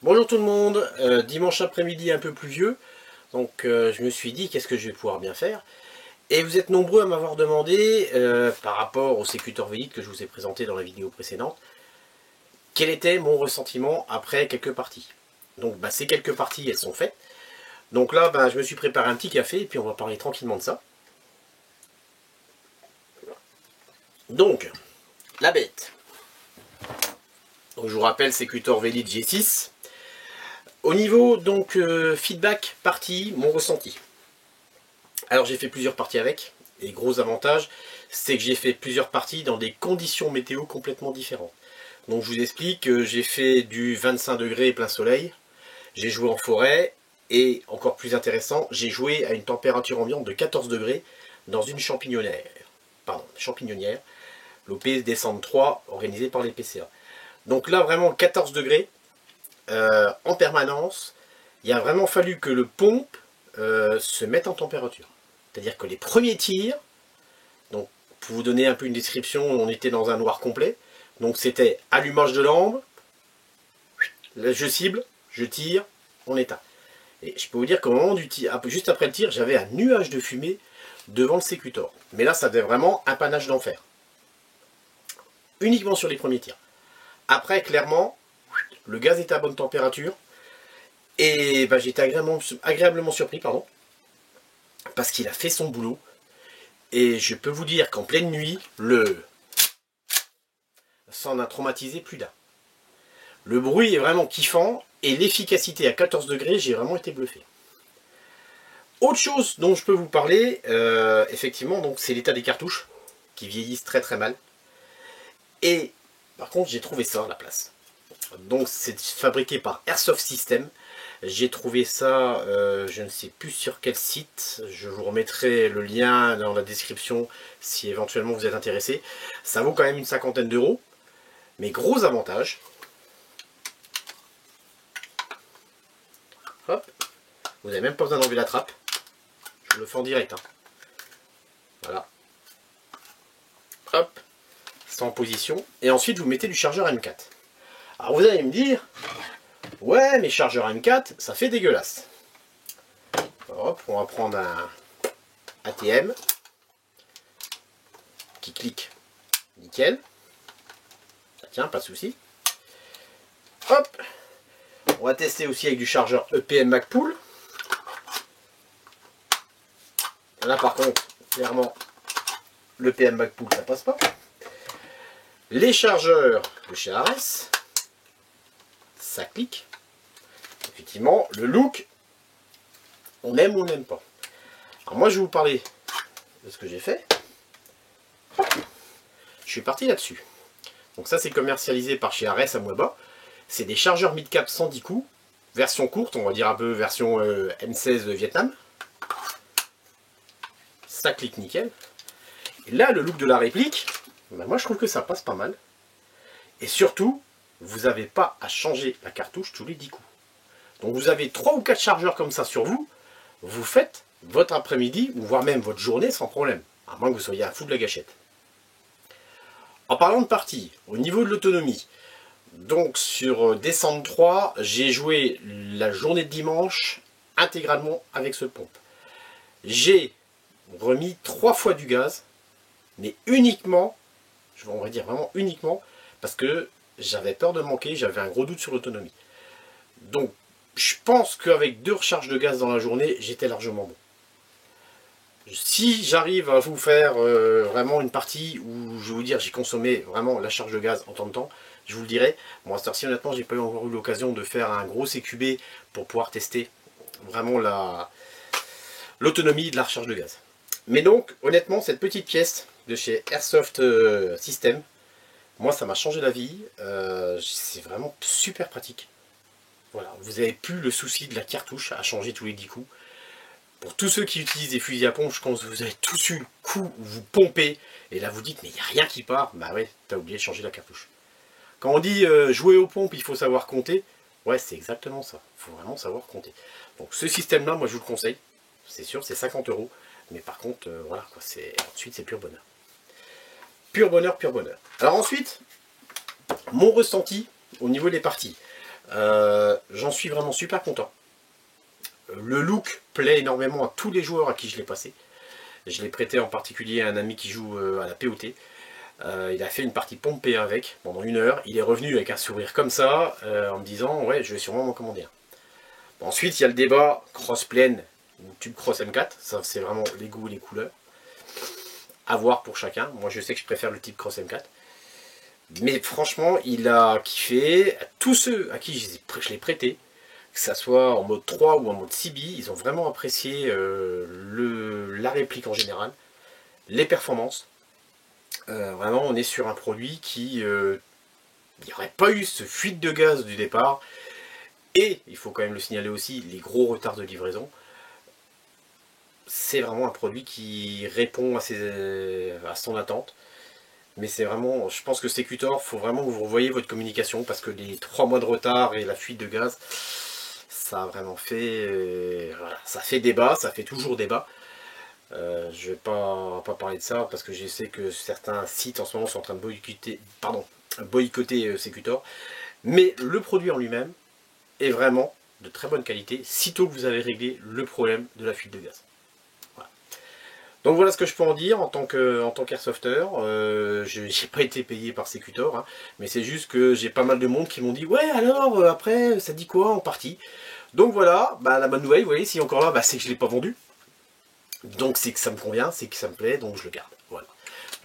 Bonjour tout le monde, dimanche après-midi un peu pluvieux, donc je me suis dit qu'est-ce que je vais pouvoir bien faire. Et vous êtes nombreux à m'avoir demandé, par rapport au sécuteur V8 que je vous ai présenté dans la vidéo précédente, quel était mon ressentiment après quelques parties. Donc ces quelques parties elles sont faites. Donc là je me suis préparé un petit café et puis on va parler tranquillement de ça. Donc, la bête. Donc, je vous rappelle sécuteur V8 G6. Au niveau donc feedback partie, mon ressenti. Alors j'ai fait plusieurs parties avec, et gros avantage, c'est que j'ai fait plusieurs parties dans des conditions météo complètement différentes. Donc je vous explique que j'ai fait du 25 degrés plein soleil, j'ai joué en forêt, et encore plus intéressant, j'ai joué à une température ambiante de 14 degrés dans une champignon-nière, l'OP Descente 3 organisée par les PCA. Donc là vraiment 14 degrés en permanence, il a vraiment fallu que le pompe se mette en température. C'est-à-dire que les premiers tirs, donc pour vous donner un peu une description, on était dans un noir complet. Donc c'était allumage de lampe, je cible, je tire, on éteint. Et je peux vous dire qu'au moment du tir, juste après le tir, j'avais un nuage de fumée devant le sécutor. Mais là, ça faisait vraiment un panache d'enfer. Uniquement sur les premiers tirs. Après, clairement, le gaz était à bonne température. Et j'étais agréablement surpris, pardon, parce qu'il a fait son boulot. Et je peux vous dire qu'en pleine nuit, ça en a traumatisé plus d'un. Le bruit est vraiment kiffant et l'efficacité à 14 degrés, j'ai vraiment été bluffé. Autre chose dont je peux vous parler, effectivement, c'est l'état des cartouches qui vieillissent très très mal. Et par contre, j'ai trouvé ça à la place. Donc c'est fabriqué par Airsoft System. J'ai trouvé ça, je ne sais plus sur quel site, je vous remettrai le lien dans la description si éventuellement vous êtes intéressé. Ça vaut quand même une cinquantaine d'euros, mais gros avantage. Hop, vous n'avez même pas besoin d'enlever la trappe, je vous le fais en direct. Voilà. Hop, c'est en position, et ensuite vous mettez du chargeur M4. Alors vous allez me dire, ouais, mais chargeur M4, ça fait dégueulasse. Hop, on va prendre un ATM qui clique nickel. Ça tient, pas de souci. Hop, on va tester aussi avec du chargeur EPM MagPool. Là par contre, clairement, l'EPM MagPool ça passe pas. Les chargeurs de chez Ares, ça clique. Effectivement, le look, on aime ou on n'aime pas. Alors moi je vais vous parler de ce que j'ai fait. Je suis parti là-dessus. Donc ça c'est commercialisé par chez Ares à Moeba. C'est des chargeurs mid-cap sans 10 coups. Version courte, on va dire un peu version M16 Vietnam. Ça clique nickel. Et là le look de la réplique, moi je trouve que ça passe pas mal. Et surtout, vous n'avez pas à changer la cartouche tous les 10 coups. Donc vous avez 3 ou 4 chargeurs comme ça sur vous, vous faites votre après-midi, ou voire même votre journée sans problème, à moins que vous soyez un fou de la gâchette. En parlant de partie, au niveau de l'autonomie, donc sur Descente 3, j'ai joué la journée de dimanche intégralement avec ce pompe. J'ai remis 3 fois du gaz, mais uniquement, on va dire vraiment uniquement, parce que j'avais peur de manquer, j'avais un gros doute sur l'autonomie. Donc je pense qu'avec 2 recharges de gaz dans la journée, j'étais largement bon. Si j'arrive à vous faire vraiment une partie où je vais vous dire j'ai consommé vraiment la charge de gaz en temps de temps, je vous le dirai. Bon, à cette heure-ci, honnêtement, j'ai pas encore eu l'occasion de faire un gros CQB pour pouvoir tester vraiment l'autonomie de la recharge de gaz. Mais donc, honnêtement, cette petite pièce de chez Airsoft System, moi ça m'a changé la vie. C'est vraiment super pratique. Voilà, vous n'avez plus le souci de la cartouche à changer tous les 10 coups. Pour tous ceux qui utilisent des fusils à pompe, quand vous avez tous eu le coup où vous pompez, et là vous dites mais il n'y a rien qui part, bah ouais, t'as oublié de changer la cartouche. Quand on dit jouer aux pompes, il faut savoir compter, ouais c'est exactement ça, il faut vraiment savoir compter. Donc ce système là, moi je vous le conseille, c'est sûr, c'est 50 €, mais par contre, voilà, quoi, ensuite c'est pur bonheur. Pur bonheur, pur bonheur. Alors ensuite, mon ressenti au niveau des parties. J'en suis vraiment super content. Le look plaît énormément à tous les joueurs à qui je l'ai passé. Je l'ai prêté en particulier à un ami qui joue à la POT. Il a fait une partie pompée avec pendant 1 heure. Il est revenu avec un sourire comme ça en me disant ouais, je vais sûrement m'en commander un. Bon, ensuite il y a le débat cross-plane ou tube cross M4. Ça c'est vraiment les goûts et les couleurs. À voir pour chacun. Moi je sais que je préfère le type cross M4. Mais franchement il a kiffé. Tous ceux à qui je l'ai prêté, que ça soit en mode 3 ou en mode CB, ils ont vraiment apprécié la réplique en général, les performances. Vraiment, on est sur un produit qui... il n'y aurait pas eu ce fuite de gaz du départ. Et, il faut quand même le signaler aussi, les gros retards de livraison. C'est vraiment un produit qui répond à son attente. Mais c'est vraiment... Je pense que Secutor, il faut vraiment que vous revoyiez votre communication, parce que les 3 mois de retard et la fuite de gaz... Ça a vraiment fait, voilà, ça fait débat, ça fait toujours débat. Je vais pas parler de ça parce que je sais que certains sites en ce moment sont en train de boycotter Secutor. Mais le produit en lui-même est vraiment de très bonne qualité, sitôt que vous avez réglé le problème de la fuite de gaz. Voilà. Donc voilà ce que je peux en dire en tant qu'airsofter. Je n'ai pas été payé par Secutor, hein, mais c'est juste que j'ai pas mal de monde qui m'ont dit ouais alors après ça dit quoi en partie. Donc voilà, bah, la bonne nouvelle, vous voyez, s'il est encore là, bah, c'est que je ne l'ai pas vendu. Donc c'est que ça me convient, c'est que ça me plaît, donc je le garde. Voilà.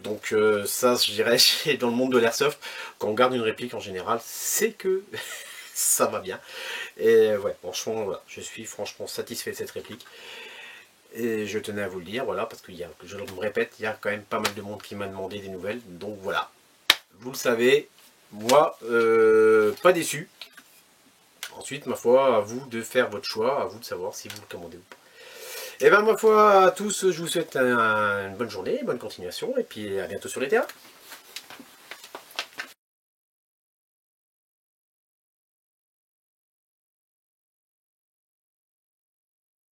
Donc ça, je dirais, dans le monde de l'airsoft, quand on garde une réplique en général, c'est que ça va bien. Et ouais, franchement, voilà, je suis franchement satisfait de cette réplique. Et je tenais à vous le dire, voilà, parce que je me répète, il y a quand même pas mal de monde qui m'a demandé des nouvelles. Donc voilà, vous le savez, moi, pas déçu. Ensuite, ma foi, à vous de faire votre choix, à vous de savoir si vous le commandez ou pas. Et bien, ma foi, à tous, je vous souhaite une bonne journée, bonne continuation, et puis à bientôt sur les terrains.